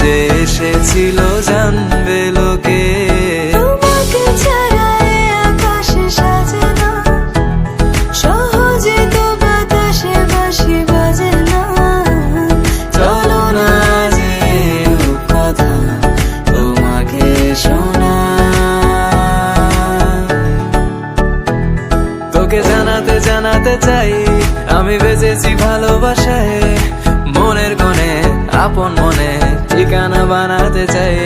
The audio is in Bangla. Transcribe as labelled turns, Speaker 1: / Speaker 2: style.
Speaker 1: যে এসেছিল জানবে লোকে।
Speaker 2: তোমাকে ছাড়া এ আকাশে সাজে না, সহজে তো বাতাসে বাঁশি বাজে না।
Speaker 1: চলো না যে কথা তোমাকে শোনা, তোকে জানাতে জানাতে চাই আমি বেঁচেছি ভালোবাসায়। মনের কোণে আপন মনে ঠিকানা বানাতে চাই।